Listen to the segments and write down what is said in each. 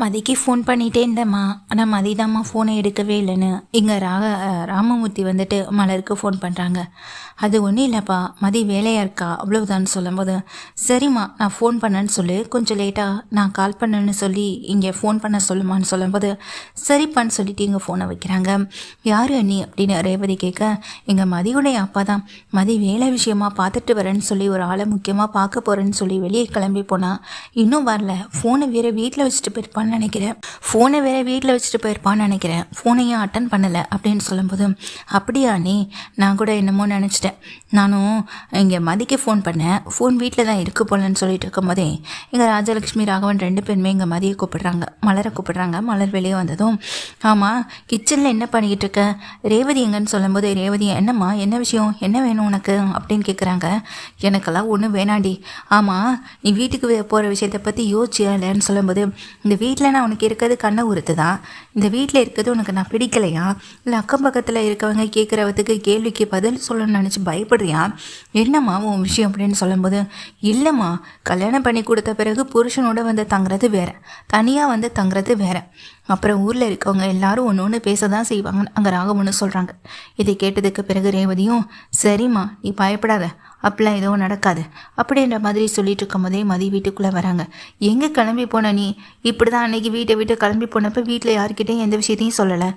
மதிக்கு phone பண்ணிகிட்டே இருந்தேம்மா. ஆனால் மதிதாம்மா ஃபோனை எடுக்கவே இல்லைன்னு இங்கே ராமமூர்த்தி வந்துட்டு மலருக்கு ஃபோன் பண்ணுறாங்க. அது ஒன்றும் இல்லைப்பா, மதி வேலையாக இருக்கா அவ்வளவுதான் சொல்லும்போது, சரிம்மா நான் ஃபோன் பண்ணேன்னு சொல்லி கொஞ்சம் லேட்டாக நான் கால் பண்ணேன்னு சொல்லி இங்கே ஃபோன் பண்ண சொல்லுமான்னு சொல்லும்போது, சரிப்பான்னு சொல்லிட்டு இங்கே ஃபோனை வைக்கிறாங்க. யார் அண்ணி அப்படின்னு ரேவதி கேட்க, எங்கள் மதியுடைய அப்பா தான். மதி வேலை விஷயமா பார்த்துட்டு வரேன்னு சொல்லி ஒரு ஆளை முக்கியமாக பார்க்க போகிறேன்னு சொல்லி வெளியே கிளம்பி போனால் இன்னும் வரல. ஃபோனை வேறு வீட்டில் வச்சுட்டு போயிருப்பான்னு நினைக்கிறேன். ஃபோனையும் அட்டன் பண்ணலை அப்படின்னு சொல்லும்போது, அப்படியா நீ? நான் கூட என்னமோ நினச்சிட்டேன். நானும் இங்கே மதிக்கு ஃபோன் பண்ணேன், ஃபோன் வீட்டில் தான் இருக்கு போலன்னு சொல்லிட்டு இருக்கும் போதே எங்கள் ராஜலக்ஷ்மி ராகவன் 2 பேருமே இங்கே மதியை கூப்பிடுறாங்க, மலரை கூப்பிடுறாங்க. மலர் வெளியே வந்ததும், ஆமாம் கிச்சனில் என்ன பண்ணிக்கிட்டு இருக்க, ரேவதி எங்கன்னு சொல்லும்போது, ரேவதி என்னம்மா என்ன விஷயம், என்ன வேணும் உனக்கு அப்படின்னு கேட்குறாங்க. எனக்கெல்லாம் ஒன்றும் வேணாண்டி. ஆமாம் நீ வீட்டுக்கு போகிற விஷயத்தை பற்றி யோசிச்சியா இல்லைன்னு சொல்லும்போது, இந்த வீட்டில் நான் உனக்கு இருக்கிறது கண்ணை உறுத்து தான், இந்த வீட்டில் இருக்கிறது உனக்கு நான் பிடிக்கலையா, இல்லை அக்கம் பக்கத்தில் இருக்கவங்க கேட்குறவத்துக்கு கேள்விக்கு பதில் சொல்லணும்னு நினச்சி பயப்படுறியா, என்னம்மா உன் விஷயம் அப்படின்னு சொல்லும்போது, இல்லைம்மா கல்யாணம் பண்ணி கொடுத்த பிறகு புருஷனோட வந்து தங்குறது வேற, தனியாக வந்து தங்குறது வேற, அப்புறம் ஊரில் இருக்கவங்க எல்லாரும் ஒன்று ஒன்று பேச தான் செய்வாங்க அங்கே ராகவன்னு சொல்கிறாங்க. இதை கேட்டதுக்கு பிறகு ரேவதியும், சரிம்மா நீ பயப்படாத, அப்படிலாம் எதுவும் நடக்காது அப்படின்ற மாதிரி சொல்லிட்டு இருக்கும் போதே மதி வீட்டுக்குள்ளே வராங்க. எங்கே கிளம்பி போன நீ? இப்படி தான் அன்றைக்கி வீட்டை விட்டு கிளம்பி போனப்போ வீட்டில் யார்கிட்டையும் எந்த விஷயத்தையும் சொல்லலை,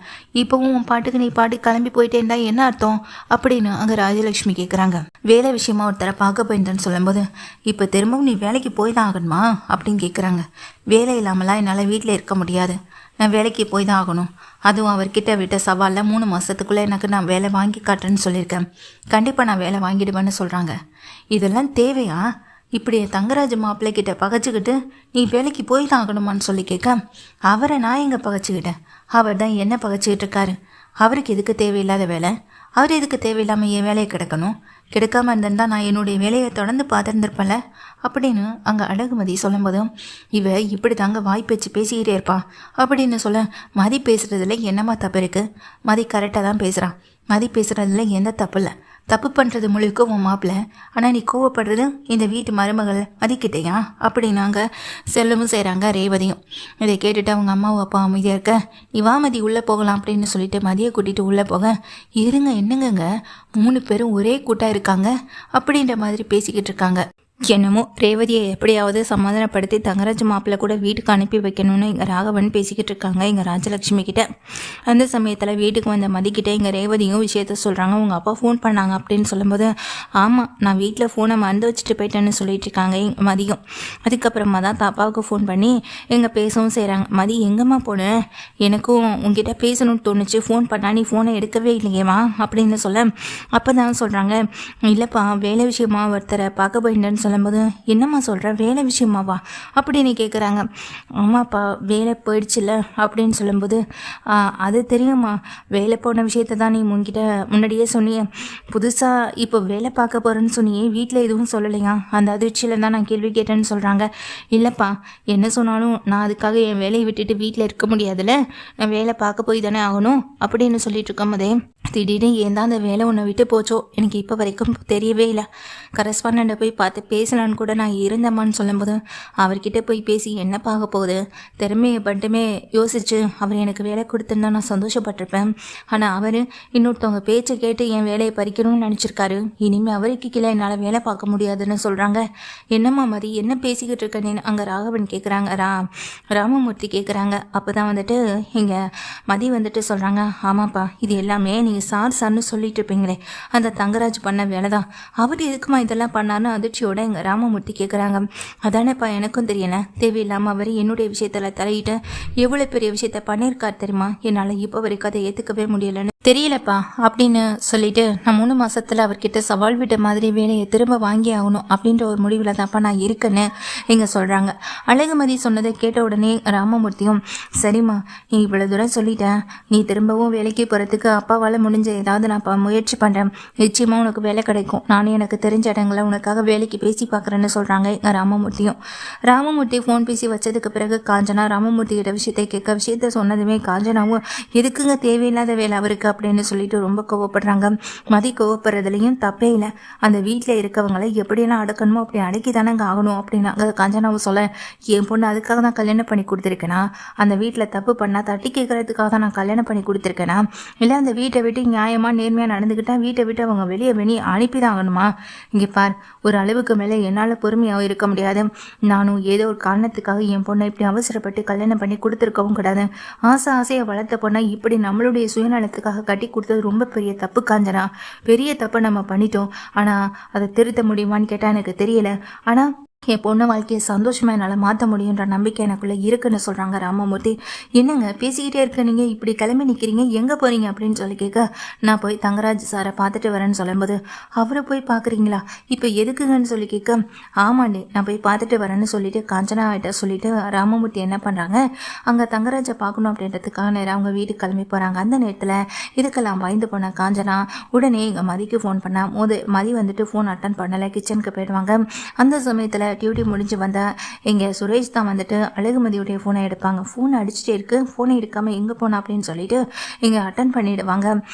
இப்போவும் உன் பாட்டுக்கு நீ பாட்டுக்கு கிளம்பி போயிட்டே இருந்தா என்ன அர்த்தம் அப்படின்னு அங்கே ராஜலட்சுமி கேட்குறாங்க. வேலை விஷயமா ஒருத்தரை பார்க்க போயிருந்தேன்னு சொல்லும்போது, இப்போ திரும்பவும் நீ வேலைக்கு போய் தான் ஆகணுமா அப்படின்னு கேட்குறாங்க. வேலை இல்லாமலாம் என்னால் வீட்டில் இருக்க முடியாது, நான் வேலைக்கு போய் தான் ஆகணும், அதுவும் அவர்கிட்ட விட்ட சவாலில் 3 மாதத்துக்குள்ளே எனக்கு நான் வேலை வாங்கி காட்டுறேன்னு சொல்லியிருக்கேன், கண்டிப்பாக நான் வேலை வாங்கிடுவேன்னு சொல்கிறாங்க. இதெல்லாம் தேவையா? இப்படி தங்கராஜ் மாப்பிள்ளைக்கிட்ட பகைச்சிக்கிட்டு நீ வேலைக்கு போய் தான் ஆகணுமான்னு சொல்லி கேட்க, அவரை நான் எங்கே பகைச்சிக்கிட்டேன், அவர் தான் என்ன பகைச்சிக்கிட்டு இருக்காரு, அவருக்கு எதுக்கு தேவையில்லாத வேலை, அவர் எதுக்கு தேவையில்லாமல் என் வேலையை கிடக்கணும், கிடைக்காம இருந்திருந்தா நான் என்னுடைய வேலையை தொடர்ந்து பார்த்துருந்துருப்பேன்ல அப்படின்னு அங்கே அழகுமதி சொல்லும்போதும், இவ இப்படி தாங்க வாய்ப்பேச்சு பேசிக்கிட்டே இருப்பா அப்படின்னு சொல்ல, மதி பேசுகிறதுல என்னம்மா தப்பு இருக்குது, மதி கரெக்டாக தான் பேசுகிறான், மதி பேசுகிறதுல எந்த தப்பு இல்லை, தப்பு பண்ணுறது முழுக்க உன் மாப்பிள்ள, ஆனால் நீ கோவப்படுறது இந்த வீட்டு மருமகள் மதிக்கிட்டேயா அப்படின்னாங்க செல்லவும் செய்கிறாங்க ரேவதியும். இதை கேட்டுட்டு அவங்க அம்மாவும் அப்பா அமைதியாக இருக்க, நீ வா மதி உள்ளே போகலாம் அப்படின்னு சொல்லிட்டு மதியை கூட்டிகிட்டு உள்ளே போக, இருங்க என்னங்கங்க 3 பேரும் ஒரே கூட்டாக இருக்காங்க அப்படின்ற மாதிரி பேசிக்கிட்டு இருக்காங்க. என்னமோ ரேவதியை எப்படியாவது சமாதானப்படுத்தி தங்கராஜ் மாப்பிள்ளை கூட வீட்டுக்கு அனுப்பி வைக்கணும்னு இங்கே ராகவன் பேசிக்கிட்டு இருக்காங்க இங்கே ராஜலட்சுமி கிட்ட. அந்த சமயத்தில் வீட்டுக்கு வந்த மதிக்கிட்ட இங்கே ரேவதியும் விஷயத்த சொல்கிறாங்க. உங்கள் அப்பா ஃபோன் பண்ணாங்க அப்படின்னு சொல்லும்போது, ஆமாம் நான் வீட்டில் ஃபோனை மறந்து வச்சுட்டு போயிட்டேன்னு சொல்லிட்டு இருக்காங்க மதியம். அதுக்கப்புறமா தான் அப்பாவுக்கு ஃபோன் பண்ணி எங்கே பேசவும் செய்கிறாங்க. மதி எங்கம்மா போனேன், எனக்கும் உங்ககிட்ட பேசணும்னு தோணுச்சு, ஃபோன் பண்ணா நீ ஃபோனை எடுக்கவே இல்லையேம்மா அப்படின்னு சொல்ல, அப்போ தான் சொல்கிறாங்க, இல்லைப்பா வேலை விஷயமா ஒருத்தரை பார்க்க போயிட்டேன்னு சொல்லும்போது, என்னம்மா சொல்கிற வேலை விஷயமாவா அப்படின்னு கேட்குறாங்க. ஆமாப்பா வேலை போயிடுச்சுல அப்படின்னு சொல்லும்போது, அது தெரியுமா, வேலை போன விஷயத்த தான் நீ முன்னாடியே சொன்னியே, புதுசாக இப்போ வேலை பார்க்க போகிறேன்னு சொன்னியே, வீட்டில் எதுவும் சொல்லலையா, அந்த அதிர்ச்சியில் தான் நான் கேள்வி கேட்டேன்னு சொல்கிறாங்க. இல்லைப்பா என்ன சொன்னாலும் நான் அதுக்காக என் வேலையை விட்டுட்டு வீட்டில் இருக்க முடியாதுல்ல, நான் வேலை பார்க்க போய் தானே ஆகணும் அப்படின்னு சொல்லிட்டு இருக்கும் போதே, திடீர்னு ஏன் தான் அந்த வேலை உன்னை விட்டு போச்சோ எனக்கு இப்போ வரைக்கும் தெரியவே இல்லை, கரஸ்பாண்டண்ட்டை போய் பார்த்து பேசலான்னு கூட நான் இருந்தேம்மான்னு சொல்லும்போது, அவர்கிட்ட போய் பேசி என்ன பார்க்க போகுது, திறமையை மட்டுமே யோசிச்சு அவர் எனக்கு வேலை கொடுத்துருந்தா நான் சந்தோஷப்பட்டிருப்பேன், ஆனால் அவர் இன்னொருத்தவங்க பேச்சை கேட்டு என் வேலையை பறிக்கணும்னு நினச்சிருக்காரு, இனிமேல் அவருக்கு கீழே என்னால் வேலை பார்க்க முடியாதுன்னு சொல்கிறாங்க. என்னம்மா மதி என்ன பேசிக்கிட்டு இருக்கேன்னு அங்கே ராகவன் கேட்குறாங்க, ராமமூர்த்தி கேட்குறாங்க. அப்போ தான் வந்துட்டு இங்கே மதி வந்துட்டு சொல்கிறாங்க, ஆமாப்பா இது எல்லாமே நீங்கள் சார்னு சொல்லிட்டு இருப்பீங்களே அந்த தங்கராஜ் பண்ண வேலை தான், அவர் எதுக்குமா இதெல்லாம் பண்ணாருன்னு அதிர்ச்சியோட எங்கள் ராமமூர்த்தி கேட்குறாங்க. அதானேப்பா எனக்கும் தெரியல, தேவையில்லாமல் அவர் என்னுடைய விஷயத்தில் தலையிட்டு எவ்வளோ பெரிய விஷயத்த பண்ணியிருக்கார் தெரியுமா, என்னால் இப்போ வரைக்கும் அதை ஏற்றுக்கவே முடியலைன்னு தெரியலப்பா அப்படின்னு சொல்லிட்டு, நான் 3 மாதத்தில் அவர்கிட்ட சவால் விட்ட மாதிரி வேலையை திரும்ப வாங்கி ஆகணும் அப்படின்ற ஒரு முடிவில் தான்ப்பா நான் இருக்கேன்னு இங்கே சொல்கிறாங்க. அழகுமதி சொன்னதை கேட்ட உடனே ராமமூர்த்தியும், சரிம்மா நீ இவ்வளோ தூரம் சொல்லிட்டேன், நீ திரும்பவும் வேலைக்கு போகிறதுக்கு அப்பாவால் முடிஞ்ச ஏதாவது நான் முயற்சி பண்ணுறேன், நிச்சயமாக உனக்கு வேலை கிடைக்கும், நானும் எனக்கு தெரிஞ்ச இடங்களை உனக்காக வேலைக்கு பேசி பார்க்குறேன்னு சொல்கிறாங்க எங்கள் ராமமூர்த்தியும். ராமமூர்த்தி ஃபோன் பேசி வச்சதுக்கு பிறகு காஞ்சனா ராமமூர்த்தியோட விஷயத்தை கேட்க, விஷயத்த சொன்னதுமே காஞ்சனாவும், எதுக்குங்க தேவையில்லாத வேலை அவருக்கு அப்படின்னு சொல்லிட்டு ரொம்ப கோவப்படுறாங்க. மதி கோவப்படுறதுலையும் தப்பே இல்லை. அந்த வீட்டில் இருக்கவங்களை எப்படியெல்லாம் அடக்கணுமோ அப்படி அடக்கி தானேங்க ஆகணும் அப்படின்னாங்க காஞ்சனாவும் சொல்ல. என் பொண்ணு அதுக்காக தான் கல்யாணம் பண்ணி கொடுத்துருக்கேனா? அந்த வீட்டில் தப்பு பண்ணால் தட்டி கேட்கறதுக்காக தான் நான் கல்யாணம் பண்ணி கொடுத்துருக்கேனா? இல்லை அந்த வீட்டை விட்டு நியாயமாக நேர்மையாக நடந்துக்கிட்டா வீட்டை விட்டு அவங்க வெளியே அனுப்பி தான் ஆகணுமா? இங்கே பார், ஒரு அளவுக்கு மேலே என்னால் பொறுமையாக இருக்க முடியாது. நானும் ஏதோ ஒரு காரணத்துக்காக என் பொண்ணை இப்படி அவசரப்பட்டு கல்யாணம் பண்ணி கொடுத்துருக்கவும் கூடாது. ஆசையை வளர்த்த பொண்ணை இப்படி நம்மளுடைய சுயநலத்துக்காக கட்டி கொடுத்தது ரொம்ப பெரிய தப்பு காஞ்சனா. பெரிய தப்பை நம்ம பண்ணிட்டோம். ஆனால் அதை திருத்த முடியுமான்னு கேட்டால் எனக்கு தெரியல. ஆனால் என் பொண்ணு வாழ்க்கையை சந்தோஷமாக என்னால் மாற்ற முடியுன்ற நம்பிக்கை எனக்குள்ளே இருக்குன்னு சொல்கிறாங்க ராமமூர்த்தி. என்னங்க பேசிக்கிட்டே இருக்க, நீங்கள் இப்படி கிளம்பி நிற்கிறீங்க, எங்கே போகிறீங்க அப்படின்னு சொல்லி கேட்க, நான் போய் தங்கராஜ் சாரை பார்த்துட்டு வரேன்னு சொல்லும்போது, அவரை போய் பார்க்குறீங்களா, இப்போ எதுக்குங்கன்னு சொல்லி கேட்க, ஆமாண்டி நான் போய் பார்த்துட்டு வரேன்னு சொல்லிட்டு காஞ்சனாவிட்ட சொல்லிட்டு ராமமூர்த்தி என்ன பண்ணுறாங்க, அங்கே தங்கராஜை பார்க்கணும் அப்படின்றதுக்காக நேரம் அவங்க வீட்டுக்கு கிளம்பி போகிறாங்க. அந்த நேரத்தில் இதுக்கெல்லாம் பயந்து போன காஞ்சனா உடனே எங்கள் மதிக்கு ஃபோன் பண்ணால் மதி வந்துட்டு ஃபோன் அட்டன் பண்ணலை, கிச்சனுக்கு போயிடுவாங்க. அந்த சமயத்தில் டியூட்டி முடிஞ்சு வந்தால் இங்கே சுரேஷ் தான் வந்துட்டு அழகுமதியுடைய ஃபோனை எடுப்பாங்க. ஃபோன் அடிச்சுட்டே இருக்கு, ஃபோனை எடுக்காமல் எங்கே போனா அப்படின்னு சொல்லிட்டு இங்கே அட்டன் பண்ணிவிடுவாங்க.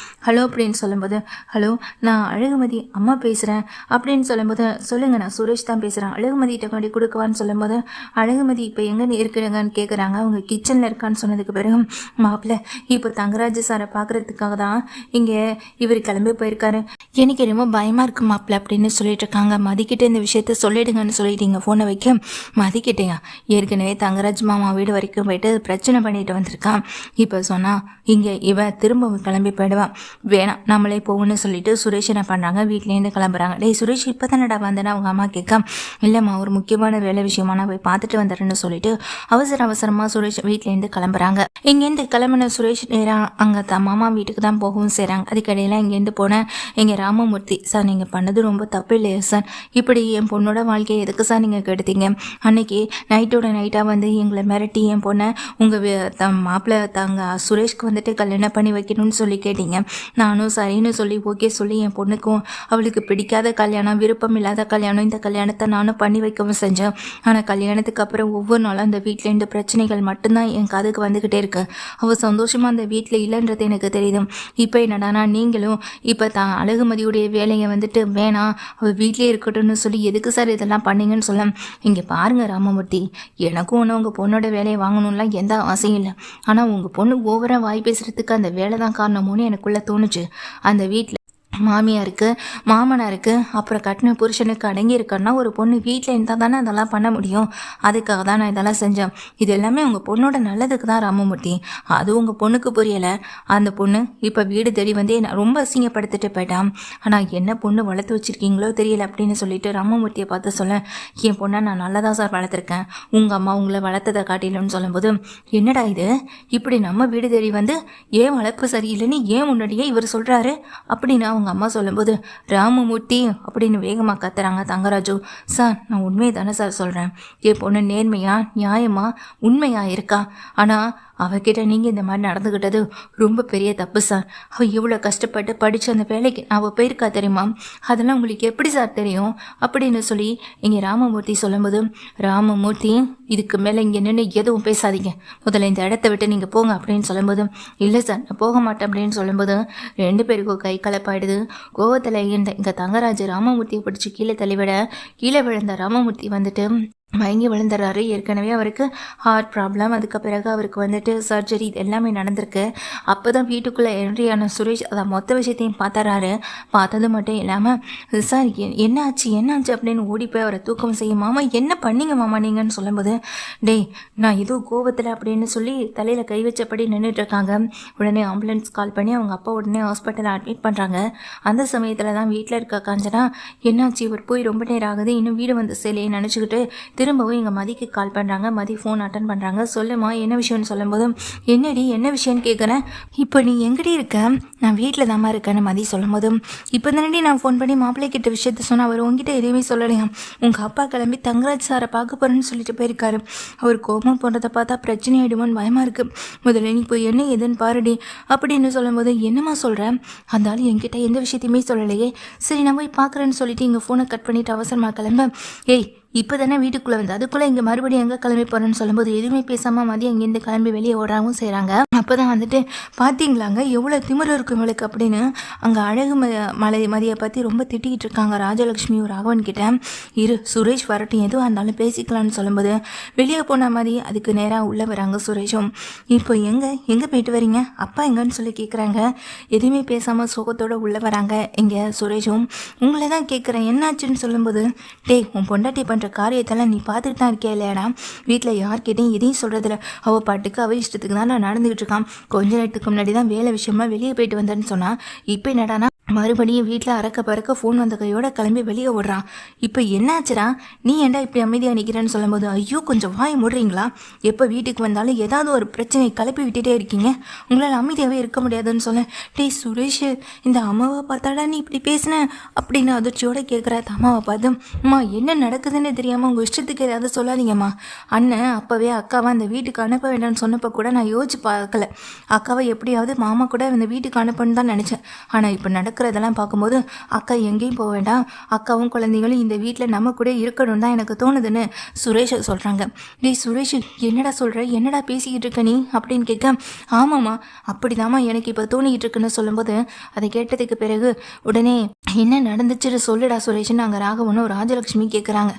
ஹலோ அப்படின்னு சொல்லும்போது, ஹலோ நான் அழகுமதி அம்மா பேசுகிறேன் அப்படின்னு சொல்லும்போது, சொல்லுங்கள் நான் சுரேஷ் தான் பேசுகிறேன், அழகுமதிகிட்ட கொண்டு கொடுக்குவான்னு சொல்லும்போது, அழகுமதி இப்போ எங்கே இருக்கிறாங்கன்னு கேட்குறாங்க. அவங்க கிச்சனில் இருக்கான்னு சொன்னதுக்கு பிறகு, மாப்பிள்ளை இப்போ தங்கராஜ் சாரை பார்க்குறதுக்காக தான் இங்கே இவர் கிளம்பி போயிருக்காரு, எனக்கு ரொம்ப பயமாக இருக்கு மாப்பிள்ளை அப்படின்னு சொல்லிட்டு இருக்காங்க. மதிக்கிட்ட இந்த விஷயத்த சொல்லிடுங்கன்னு சொல்லிட்டு ஃபோனை வைக்க, மதிக்கிட்டேயா ஏற்கனவே தங்கராஜ் மாமா வீடு வரைக்கும் போயிட்டு பிரச்சனை பண்ணிட்டு வந்திருக்கான். இப்போ சொன்னால் இங்கே இவன் திரும்ப கிளம்பி போயிடுவான், வேணாம் நம்மளே போகணும்னு சொல்லிட்டு சுரேஷ் என்ன பண்ணுறாங்க, வீட்லேருந்து கிளம்புறாங்க. டேய் சுரேஷ் இப்போ தானடா வந்தேன்னா அவங்க அம்மா கேட்க, இல்லைம்மா ஒரு முக்கியமான வேலை விஷயமா நான் போய் பார்த்துட்டு வந்துடுறேன்னு சொல்லிட்டு அவசரமாக சுரேஷ் வீட்லேருந்து கிளம்புறாங்க. இங்கேருந்து கிளம்புன சுரேஷ் நேராக அங்கே மாமா வீட்டுக்கு தான் போகவும் செய்கிறாங்க. அதுக்கடையில் இங்கேருந்து போனேன் எங்கள் ராமமூர்த்தி, சார் நீங்கள் பண்ணது ரொம்ப தப்பு இல்லையா சார், இப்படி என் பொண்ணோட வாழ்க்கையை எதுக்கு சார் நீங்கள் கெடுத்தீங்க, அன்னைக்கு நைட்டோட நைட்டாக வந்து எங்களை மிரட்டி என் பொண்ணை உங்கள் மாப்பிள்ளை சுரேஷ்க்கு வந்துட்டு கல்யாணம் பண்ணி வைக்கணும்னு சொல்லி கேட்டீங்க. நானும் சரின்னு சொல்லி ஓகே சொல்லி என் பொண்ணுக்கும் அவளுக்கு பிடிக்காத கல்யாணம், விருப்பம் இல்லாத கல்யாணம், இந்த கல்யாணத்தை நானும் பண்ணி வைக்கவும் செஞ்சேன். ஆனால் கல்யாணத்துக்கு அப்புறம் ஒவ்வொரு நாளும் அந்த வீட்டில் இந்த பிரச்சனைகள் மட்டும்தான் என் காதுக்கு வந்துக்கிட்டே இருக்கு. அவள் சந்தோஷமாக அந்த வீட்டில் இல்லைன்றது எனக்கு தெரியுது. இப்போ என்னடானா நீங்களும் இப்போ அழகுமதியுடைய வேலையை வந்துட்டு வேணாம் அவள் வீட்டிலே இருக்கட்டும்னு சொல்லி எதுக்கு சார் இதெல்லாம் பண்ணீங்கன்னு சொல்ல, இங்கே பாருங்கள் ராமமூர்த்தி, எனக்கும் ஒன்று உங்கள் பொண்ணோட வேலையை வாங்கணும்லாம் எந்த ஆசையும் இல்லை. ஆனால் உங்கள் பொண்ணு ஓவராக வாய் பேசுகிறதுக்கு அந்த வேலை தான் காரணமோன்னு எனக்குள்ளே தோணுச்சு. அந்த வீட்டில் மாமியாருக்கு மாமனாருக்கு அப்புறம் கட்டின புருஷனுக்கு அடங்கி இருக்கன்னா ஒரு பொண்ணு வீட்டில் இருந்தால் தானே அதெல்லாம் பண்ண முடியும். அதுக்காக தான் நான் இதெல்லாம் செஞ்சேன். இது எல்லாமே உங்கள் பொண்ணோட நல்லதுக்கு தான் ராமமூர்த்தி. அது உங்கள் பொண்ணுக்கு புரியலை. அந்த பொண்ணு இப்போ வீடு தேடி வந்து என்னை ரொம்ப அசிங்கப்படுத்திட்டு போயிட்டான். ஆனால் என்ன பொண்ணு வளர்த்து வச்சுருக்கீங்களோ தெரியல அப்படின்னு சொல்லிட்டு ராமமூர்த்தியை பார்த்து சொல்ல, என் பொண்ணை நான் நல்லா தான் சார் வளர்த்துருக்கேன், உங்கள் அம்மா உங்களை வளர்த்ததை காட்டிலன்னு சொல்லும்போது, என்னடா இது இப்படி நம்ம வீடு தேடி வந்து ஏன் வளர்ப்பு சரியில்லைன்னு ஏன் முன்னாடியே இவர் சொல்கிறாரு அப்படின்னு அவங்க அம்மா சொல்லும்போது, ராமமூர்த்தி அப்படின்னு வேகமாக கத்துறாங்க தங்கராஜு. சார் நான் உண்மையை தானே சார் சொல்கிறேன், என் பொண்ணு நேர்மையா நியாயமா உண்மையா இருக்கா, ஆனால் அவகிட்ட நீங்கள் இந்த மாதிரி நடந்துக்கிட்டது ரொம்ப பெரிய தப்பு சார். அவள் எவ்வளோ கஷ்டப்பட்டு படித்து அந்த வேலைக்கு அவள் போயிருக்கா தெரியுமா, அதெல்லாம் உங்களுக்கு எப்படி சார் தெரியும் அப்படின்னு சொல்லி இங்கே ராமமூர்த்தி சொல்லும்போது, ராமமூர்த்தி இதுக்கு மேலே இங்கே நின்று எதுவும் பேசாதீங்க, முதல்ல இந்த இடத்த விட்டு நீங்கள் போங்க அப்படின்னு சொல்லும்போது, இல்லை சார் நான் போக மாட்டேன் அப்படின்னு சொல்லும்போது ரெண்டு பேருக்கும் கை கலப்பாயிடுது. கோவத்தில் இங்கே தங்கராஜ் ராமமூர்த்தியை பிடிச்சி கீழே தள்ளிவிட, கீழே விழுந்த ராமமூர்த்தி வந்துட்டு மயங்கி விழுந்துடுறாரு. ஏற்கனவே அவருக்கு ஹார்ட் ப்ராப்ளம், அதுக்கு பிறகு அவருக்கு வந்துட்டு சர்ஜரி, இது எல்லாமே நடந்திருக்கு. அப்போ தான் வீட்டுக்குள்ளே என்ட்ரியான சுரேஷ் அதை மொத்த விஷயத்தையும் பார்த்துறாரு. பார்த்தது மட்டும் இல்லாமல், சார் என்னாச்சு அப்படின்னு ஓடி போய் அவரை தூக்கம் செய்யும். மாமா என்ன பண்ணீங்க மாமா நீங்கன்னு சொல்லும்போது, டேய் நான் ஏதோ கோவத்தில் அப்படின்னு சொல்லி தலையில் கை வச்சபடி நின்றுட்டுருக்காங்க. உடனே ஆம்புலன்ஸ் கால் பண்ணி அவங்க அப்பா உடனே ஹாஸ்பிட்டலில் அட்மிட் பண்ணுறாங்க. அந்த சமயத்தில் தான் வீட்டில் இருக்க காஞ்சனா, என்னாச்சு இவர் போய் ரொம்ப நேரம் ஆகுது இன்னும் வீடு வந்து சேலையை நினச்சிக்கிட்டு திரும்பவும் எங்கள் மதிக்கு கால் பண்ணுறாங்க. மதி ஃபோன் அட்டன் பண்ணுறாங்க. சொல்லுமா என்ன விஷயம்னு சொல்லும்போது, என்னடி என்ன விஷயம்னு கேட்குறேன். இப்போ நீ எங்கடி இருக்க, நான் வீட்டில் தாம்மா இருக்கேன்னு மதி சொல்லும்போது, இப்போ தானடி நான் ஃபோன் பண்ணி மாப்பிள்ளை கிட்ட விஷயத்த சொன்னால் அவர் உங்ககிட்ட எதுவுமே சொல்லலையா, உங்கள் அப்பா கிளம்பி தங்கராஜ் சாரை பார்க்க போகிறேன்னு சொல்லிட்டு போயிருக்காரு, அவர் கோபம் போன்றதை பார்த்தா பிரச்சனை ஆகிடுமோன்னு பயமாக இருக்குது, முதல்ல நீ போய் என்ன எதுன்னு பாருடி அப்படின்னு சொல்லும்போது, என்னம்மா சொல்கிறேன், அந்த ஆள் என்கிட்ட எந்த விஷயத்தையுமே சொல்லலையே, சரி நான் போய் பார்க்குறேன்னு சொல்லிட்டு எங்கள் ஃபோனை கட் பண்ணிவிட்டு அவசரமாக கிளம்ப, ஏய் இப்போ தானே வீட்டுக்குள்ளே வந்து அதுக்குள்ளே இங்கே மறுபடியும் எங்கே கிளம்பி போகிறேன்னு சொல்லும்போது எதுவுமே பேசாமல் மதியம் இங்கேருந்து கிளம்பி வெளியே ஓடாவும் செய்கிறாங்க. அப்போ தான் வந்துட்டு பார்த்தீங்களாங்க எவ்வளோ திமிரு இருக்கும் இவளுக்கு அப்படின்னு அங்கே அழகு மதியை பற்றி ரொம்ப திட்டிக்கிட்டு இருக்காங்க ராஜலக்ஷ்மியும் ராகவன் கிட்ட. இரு சுரேஷ் வரட்டும் எதுவாக இருந்தாலும் பேசிக்கலான்னு சொல்லும்போது வெளியே போன மாதிரி அதுக்கு நேராக உள்ளே வராங்க சுரேஷும். இப்போ எங்கே போயிட்டு வரீங்க, அப்பா எங்கன்னு சொல்லி கேட்குறாங்க. எதுவுமே பேசாமல் சோகத்தோடு உள்ளே வராங்க இங்கே சுரேஷும். உங்களை தான் கேட்குறேன் என்னாச்சுன்னு சொல்லும்போது, டேய் உன் பொண்டாட்டி பண்ணுற காரியத்தெல்லாம் நீ பார்த்துட்டு தான் இருக்கியா இல்லையாடா, வீட்டில் யார்கிட்டையும் எதையும் சொல்கிறதில்ல, அவள் பாட்டுக்கு அவள் இஷ்டத்துக்கு தான் நான் நடந்துக்கிட்டு இருக்கான். கொஞ்ச நேரத்துக்கு முன்னாடி தான் வேலை விஷயமா வெளியே போயிட்டு வந்தேன்னு சொன்னால் இப்போ என்னடானா மறுபடியும் வீட்டில் அறக்க பறக்க ஃபோன் வந்த கையோட கிளம்பி வெளியே ஓடுறான். இப்போ என்னாச்சுடா நீ ஏன்டா இப்படி அமைதியாக நிற்கிறேன்னு சொல்லும்போது, ஐயோ கொஞ்சம் வாய் மூடுறீங்களா, எப்போ வீட்டுக்கு வந்தாலும் ஏதாவது ஒரு பிரச்சனையை கிளப்பி விட்டுட்டே இருக்கீங்க, உங்களால் அமைதியாகவே இருக்க முடியாதுன்னு சொல்ல. டேய் சுரேஷ் இந்த அம்மாவை பார்த்தாடா நீ இப்படி பேசின அப்படின்னு அதிர்ச்சியோட கேட்குற அம்மாவை பார்த்து. அம்மா என்ன நடக்குதுன்னு தெரியாமல் உங்கள் இஷ்டத்துக்கு ஏதாவது சொல்லாதீங்கம்மா. அண்ணன் அப்போவே அக்காவை அந்த வீட்டுக்கு அனுப்ப வேண்டாம்னு சொன்னப்போ கூட நான் யோசிச்சு பார்க்கல, அக்காவை எப்படியாவது மாமா கூட இந்த வீட்டுக்கு அனுப்பணுன்னு தான் நினச்சேன். ஆனால் இப்போ நடக்கிறதெல்லாம் பார்க்கும்போது அக்கா எங்கேயும் போக வேண்டாம், அக்காவும் குழந்தைங்களும் இந்த வீட்டில் நம்ம கூட இருக்கணும் தான் எனக்கு தோணுதுன்னு சுரேஷ் சொல்கிறாங்க. டேய் சுரேஷ் என்னடா சொல்கிற, என்னடா பேசிக்கிட்டு இருக்க நீ அப்படின்னு கேட்க. ஆமாம்மா அப்படிதாம்மா எனக்கு இப்போ தோணிக்கிட்டு இருக்குன்னு சொல்லும்போது அதை கேட்டதுக்கு பிறகு உடனே என்ன நடந்துச்சு சொல்லுடா சுரேஷ்னு நாங்கள் ராகவனும் ராஜலக்ஷ்மி கேட்குறாங்க.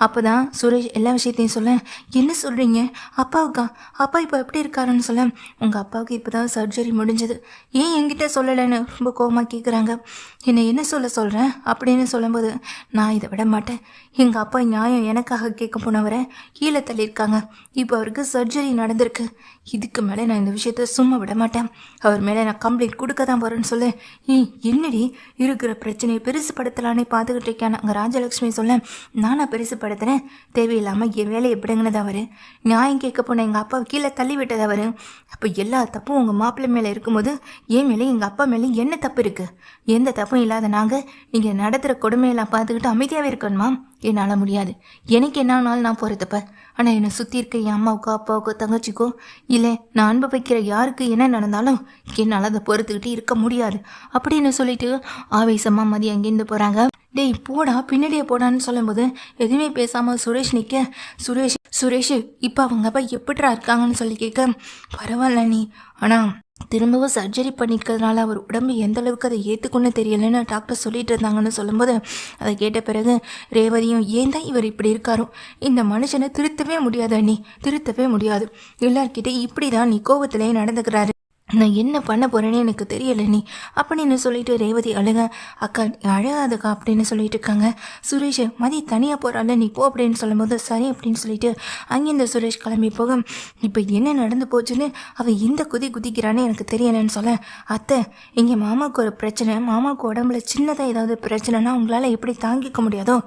அப்போ தான் சுரேஷ் எல்லா விஷயத்தையும் சொல்ல. என்ன சொல்கிறீங்க, அப்பாவுக்கா, அப்பா இப்போ எப்படி இருக்காருன்னு சொல்ல. உங்கள் அப்பாவுக்கு இப்போ தான் சர்ஜரி முடிஞ்சது, ஏன் என்கிட்ட சொல்லலைன்னு ரொம்ப கோபமாக கேட்குறாங்க. என்ன சொல்கிறேன் அப்படின்னு சொல்லும்போது, நான் இதை விட மாட்டேன், எங்கள் அப்பா நியாயம் எனக்காக கேட்க போனவரை கீழே தள்ளியிருக்காங்க, இப்போ அவருக்கு சர்ஜரி நடந்திருக்கு, இதுக்கு மேலே நான் இந்த விஷயத்த சும்மா விட மாட்டேன், அவர் மேலே நான் கம்ப்ளைண்ட் கொடுக்க தான் போகிறேன்னு சொல்லு. என்னடி இருக்கிற பிரச்சனையை பெருசுப்படுத்தலானே பார்த்துக்கிட்டு இருக்கேன் அங்கே ராஜலக்ஷ்மி சொல்ல. நானா பெருசுப்படுத்துகிறேன், தேவையில்லாமல் என் வேலையை எப்படிங்கினது அவர், நியாயம் கேட்க போன எங்கள் அப்பாவை கீழே தள்ளி விட்டது அவர், அப்போ எல்லா தப்பும் உங்கள் மாப்பிள்ளை மேலே இருக்கும்போது என் மேலே எங்கள் அப்பா மேலே என்ன தப்பு இருக்குது, எந்த தப்பும் இல்லாத நாங்கள் நீங்கள் நடத்துகிற கொடுமையெல்லாம் பார்த்துக்கிட்டு அமைதியாகவே இருக்கணுமா, என்னால் முடியாது, எனக்கு என்ன நாள் நான் போகிறதுப்ப, ஆனால் என்னை சுற்றி இருக்க என் அம்மாவுக்கோ அப்பாவுக்கோ தங்கச்சிக்கோ இல்லை நான் அனுபவிக்கிற யாருக்கு என்ன நடந்தாலும் என்னால் அதை பொறுத்துக்கிட்டு இருக்க முடியாது அப்படின்னு சொல்லிட்டு ஆவேசமாக மதியம் அங்கேருந்து போகிறாங்க. டேய் போடா பின்னாடியே போடான்னு சொல்லும்போது எதுவுமே பேசாமல் சுரேஷ் நிற்க. சுரேஷ் இப்போ அவங்க அப்பா எப்படிரா இருக்காங்கன்னு சொல்லி கேட்க. பரவாயில்ல நீ, ஆனால் திரும்பவும் சர்ஜரி பண்ணிக்கிறதுனால அவர் உடம்பு எந்த அளவுக்கு அதை ஏற்றுக்குன்னு தெரியலைன்னு டாக்டர் சொல்லிட்டு இருந்தாங்கன்னு சொல்லும்போது அதை கேட்ட பிறகு ரேவதியும் ஏன் தான் இவர் இப்படி இருக்காரோ, இந்த மனுஷனை திருத்தவே முடியாது அண்ணி, திருத்தவே முடியாது, எல்லார்கிட்டே இப்படி தான் நீ கோபத்திலே நடந்துக்கிறாரு, நான் என்ன பண்ண போகிறேன்னு எனக்கு தெரியலை நீ அப்படின்னு சொல்லிட்டு ரேவதி அழுக. அக்கா அழகாதக்கா அப்படின்னு சொல்லிட்டு இருக்காங்க. சுரேஷ் மதி தனியாக போகிறாள் நீ போ அப்படின்னு சொல்லும்போது சரி அப்படின்னு சொல்லிட்டு அங்கேருந்து சுரேஷ் கிளம்பி போக. இப்போ என்ன நடந்து போச்சுன்னு அவள் இந்த குதிக்கிறான்னு எனக்கு தெரியலைன்னு சொல்ல. அத்தை இங்கே மாமாவுக்கு ஒரு பிரச்சனை, மாமாவுக்கு உடம்புல சின்னதாக ஏதாவது பிரச்சனைனா உங்களால் எப்படி தாங்கிக்க முடியாதோ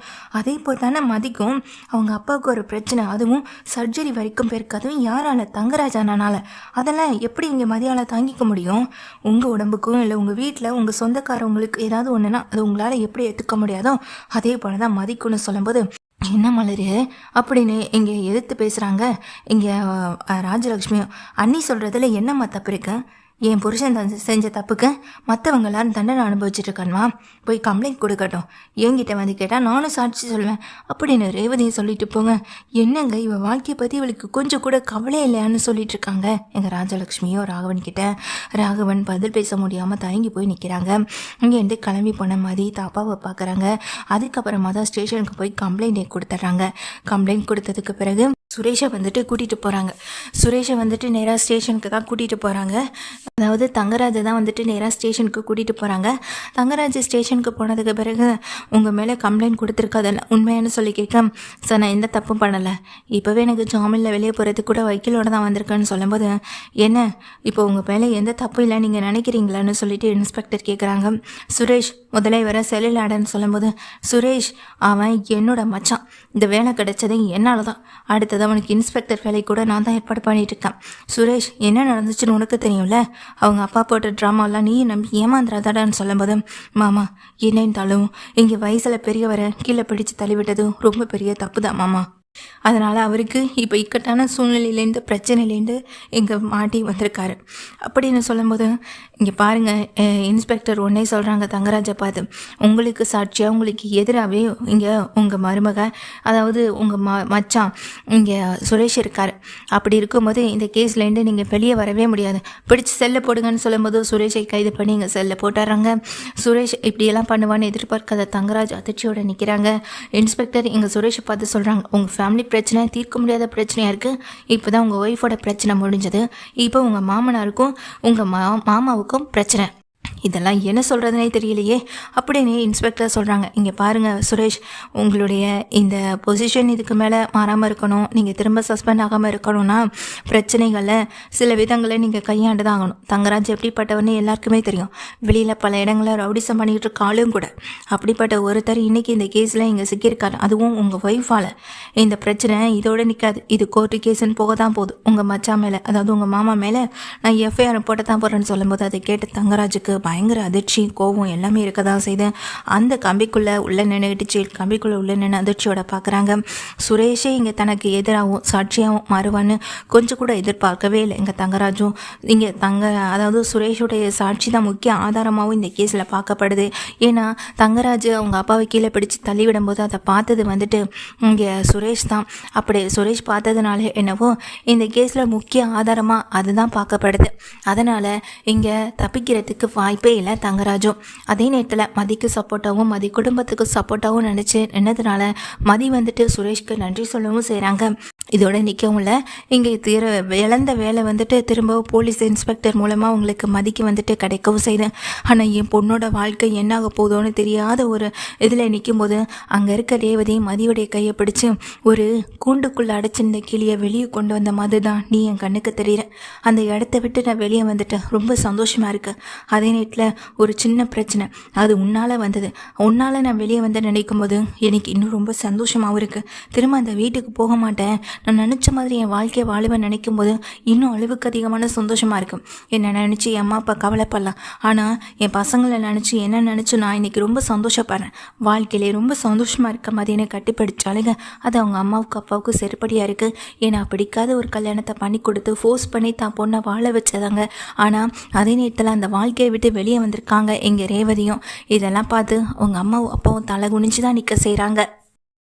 அதே போல் தானே மதிக்கும் அவங்க அப்பாவுக்கு ஒரு பிரச்சனை, அதுவும் சர்ஜரி வரைக்கும் போயிருக்கு, அதுவும் யாரால தங்கராஜானால, அதெல்லாம் எப்படி இங்கே மதியால் தாங்கிக்க முடியும், உங்கள் உடம்புக்கும் இல்லை உங்கள் வீட்டில் உங்கள் சொந்தக்காரவங்களுக்கு ஏதாவது ஒன்றுனா அது உங்களால் எப்படி ஏற்றுக்க முடியாதோ அதே போல் தான் மதிக்கும்னு சொல்லும்போது என்ன மலரு அப்படின்னு இங்கே எதிர்த்து பேசுகிறாங்க. இங்கே ராஜலக்ஷ்மியும் அண்ணி சொல்கிறதுல என்னம்மா தப்பு இருக்கு, என் புருஷன் செஞ்ச தப்புக்கு மற்றவங்க எல்லாரும் தண்டனை அனுபவிச்சுட்ருக்கான்மா, போய் கம்ப்ளைண்ட் கொடுக்கட்டும், என்கிட்ட வந்து கேட்டால் நானும் சாட்சி சொல்வேன் அப்படின்னு ரேவதியை சொல்லிட்டு போங்க. என்னங்க இவள் வாழ்க்கையை பற்றி இவளுக்கு கொஞ்சம் கூட கவலை இல்லையான்னு சொல்லிட்டு இருக்காங்க எங்கள் ராஜலக்ஷ்மியோ ராகவன் கிட்ட. ராகவன் பதில் பேச முடியாமல் தயங்கி போய் நிற்கிறாங்க. இங்கேருந்து கிளம்பி போன மாதிரி தாப்பாவை பார்க்குறாங்க. அதுக்கப்புறமா தான் ஸ்டேஷனுக்கு போய் கம்ப்ளைண்ட்டை கொடுத்துட்றாங்க. கம்ப்ளைண்ட் கொடுத்ததுக்கு பிறகு சுரேஷை வந்துட்டு கூட்டிகிட்டு போகிறாங்க. சுரேஷை வந்துட்டு நேராக ஸ்டேஷனுக்கு தான் கூட்டிகிட்டு போகிறாங்க. அதாவது தங்கராஜை தான் வந்துட்டு நேராக ஸ்டேஷனுக்கு கூட்டிகிட்டு போகிறாங்க. தங்கராஜ் ஸ்டேஷனுக்கு போனதுக்கு பிறகு உங்கள் மேலே கம்ப்ளைண்ட் கொடுத்துருக்காதல்ல உண்மையானு சொல்லி கேட்க. சார் நான் எந்த தப்பும் பண்ணலை, இப்போவே எனக்கு ஜாமீனில் வெளியே போகிறதுக்கு கூட வக்கீலோட தான் வந்திருக்கேன்னு சொல்லும்போது என்ன இப்போ உங்கள் மேலே எந்த தப்பும் இல்லை நீங்கள் நினைக்கிறீங்களான்னு சொல்லிட்டு இன்ஸ்பெக்டர் கேட்குறாங்க. சுரேஷ் முதல்ல இவரை செல்லில் ஆடன்னு சொல்லும்போது சுரேஷ் அவன் என்னோட மச்சான், இந்த வேலை கிடைச்சது என்னால் தான், அடுத்தது அவனுக்கு இன்ஸ்பெக்டர் வேலை கூட நான் தான் ஏற்பாடு பண்ணிட்டு இருக்கேன். சுரேஷ் என்ன நடந்துச்சுன்னு உனக்கு தெரியும்ல, அவங்க அப்பா போட்ட ட்ராமாலாம் நீ நம்பி ஏமாந்துடாதாடான்னு சொல்லும்போது மாமா என்ன இருந்தாலும் இங்கே வயசில் பெரியவரை கீழே பிடிச்சு தள்ளிவிட்டது ரொம்ப பெரிய தப்பு தான் மாமா, அதனால் அவருக்கு இப்போ இக்கட்டான சூழ்நிலையிலேருந்து பிரச்சனையிலேருந்து இங்கே மாட்டி வந்திருக்காரு அப்படின்னு சொல்லும்போது, இங்கே பாருங்கள், இன்ஸ்பெக்டர் ஒன்றே சொல்கிறாங்க தங்கராஜை பார்த்து, உங்களுக்கு சாட்சியாக உங்களுக்கு எதிராகவே இங்கே உங்கள் மருமக, அதாவது உங்கள் மச்சான் இங்கே சுரேஷ் இருக்கார். அப்படி இருக்கும்போது இந்த கேஸ்லேருந்து நீங்கள் வெளியே வரவே முடியாது, பிடிச்சி செல்லை போடுங்கன்னு சொல்லும்போது சுரேஷை கைது பண்ணி இங்கே செல்லை போட்டுறாங்க. சுரேஷ் இப்படியெல்லாம் பண்ணுவான்னு எதிர்பார்க்காத தங்கராஜ் அதிர்ச்சியோடு நிற்கிறாங்க. இன்ஸ்பெக்டர் இங்கே சுரேஷை பார்த்து சொல்கிறாங்க, உங்கள் ஃபேமிலி பிரச்சனை தீர்க்க முடியாத பிரச்சனையாக இருக்குது. இப்போ தான் உங்கள் ஒய்ஃபோட பிரச்சனை முடிஞ்சது, இப்போ உங்கள் மாமனாருக்கும் உங்கள் மாமாவுக்கும் பிரச்சனை. இதெல்லாம் என்ன சொல்கிறதுனே தெரியலையே அப்படின்னு இன்ஸ்பெக்டர் சொல்கிறாங்க. இங்கே பாருங்கள் சுரேஷ், உங்களுடைய இந்த பொசிஷன் இதுக்கு மேலே மாறாமல் இருக்கணும், நீங்கள் திரும்ப சஸ்பெண்ட் ஆகாமல் இருக்கணும்னா பிரச்சனைகளை சில விதங்களை நீங்கள் கையாண்டு தான் ஆகணும். தங்கராஜ் எப்படிப்பட்டவன்னு எல்லாருக்குமே தெரியும். வெளியில் பல இடங்களில் ரவுடிசம் பண்ணிக்கிட்டு இருக்காலும் கூட. அப்படிப்பட்ட ஒருத்தர் இன்றைக்கி இந்த கேஸில் இங்கே சிக்கியிருக்காரு, அதுவும் உங்கள் ஒய்ஃபால். இந்த பிரச்சனை இதோடு நிற்காது, இது கோர்ட்டு கேஸுன்னு போக தான் போகுது. உங்கள் மச்சான் மேலே, அதாவது உங்கள் மாமா மேலே நான் எஃப்ஐஆர் போட்ட தான் போகிறேன்னு சொல்லும்போது அதை கேட்டு தங்கராஜுக்கு பயங்கர அதிர்ச்சி, கோபம் எல்லாமே இருக்க தான் செய்து அந்த கம்பிக்குள்ளே உள்ள நின்றுக்கிட்டு கம்பிக்குள்ளே உள்ள நின்று அதிர்ச்சியோட பார்க்குறாங்க. சுரேஷே இங்கே தனக்கு எதிராகவும் சாட்சியாகவும் மாறுவான்னு கொஞ்சம் கூட எதிர்பார்க்கவே இல்லை இங்கே தங்கராஜும். இங்கே அதாவது சுரேஷோடைய சாட்சி தான் முக்கிய ஆதாரமாகவும் இந்த கேஸில் பார்க்கப்படுது. ஏன்னா தங்கராஜ் அவங்க அப்பாவை கீழே பிடிச்சி தள்ளிவிடும்போது அதை பார்த்தது வந்துட்டு இங்கே சுரேஷ் தான். அப்படி சுரேஷ் பார்த்ததுனால என்னவோ இந்த கேஸில் முக்கிய ஆதாரமாக அதுதான் பார்க்கப்படுது. அதனால் இங்கே தப்பிக்கிறதுக்கு வாய்ப்பே இல்லை தங்கராஜும். அதே நேரத்தில் மதிக்கு சப்போர்ட்டாகவும் மதி குடும்பத்துக்கு சப்போர்ட்டாகவும் நினச்சி நின்னதுனால மதி வந்துட்டு சுரேஷ்க்கு நன்றி சொல்லவும் செய்கிறாங்க. இதோட நிற்கவும்ல இங்கே இழந்த வேலை வந்துட்டு திரும்பவும் போலீஸ் இன்ஸ்பெக்டர் மூலமாக உங்களுக்கு மதிக்கு வந்துட்டு கிடைக்கவும் செய்தேன். ஆனால் என் பொண்ணோட வாழ்க்கை என்னாக போதோன்னு தெரியாத ஒரு இதில் நிற்கும்போது அங்கே இருக்க ரேவதி மதியோடைய கையை பிடிச்சி ஒரு கூண்டுக்குள்ளே அடைச்சிருந்த கிளியை வெளியே கொண்டு வந்த மாதிரி தான் நீ என் கண்ணுக்கு தெரியுற. அந்த இடத்த விட்டு நான் வெளியே வந்துட்டேன், ரொம்ப சந்தோஷமாக இருக்கு. அதே நேரத்தில் ஒரு சின்ன பிரச்சனை, அது உன்னால் வந்தது. உன்னால் நான் வெளியே வந்து நினைக்கும் போது எனக்கு இன்னும் ரொம்ப சந்தோஷமாகவும் இருக்குது. திரும்ப அந்த வீட்டுக்கு போக மாட்டேன், நான் நினச்ச மாதிரி என் வாழ்க்கையை வாழுவேன் நினைக்கும் போது இன்னும் அளவுக்கு அதிகமான சந்தோஷமாக இருக்கும். என்னை நினச்சி என் அம்மா அப்பா கவலைப்படலாம், ஆனால் என் பசங்களை நினச்சி என்ன நினச்சி நான் இன்றைக்கி ரொம்ப சந்தோஷப்படுறேன். வாழ்க்கையிலே ரொம்ப சந்தோஷமாக இருக்க மாதிரி என்னை கட்டிப்பிடிச்சாலுங்க அது அவங்க அம்மாவுக்கு அப்பாவுக்கு செருப்படியாக இருக்குது. ஏன்னா பிடிக்காத ஒரு கல்யாணத்தை பண்ணி கொடுத்து ஃபோர்ஸ் பண்ணி தான் பொண்ணை வாழ வச்சதாங்க. ஆனால் அதே நேரத்தில் அந்த வாழ்க்கையை விட்டு வெளியே வந்திருக்காங்க எங்கள் ரேவதியும். இதெல்லாம் பார்த்து அவங்க அம்மாவும் அப்பாவும் தலை குனிஞ்சு தான் நிற்க செய்கிறாங்க.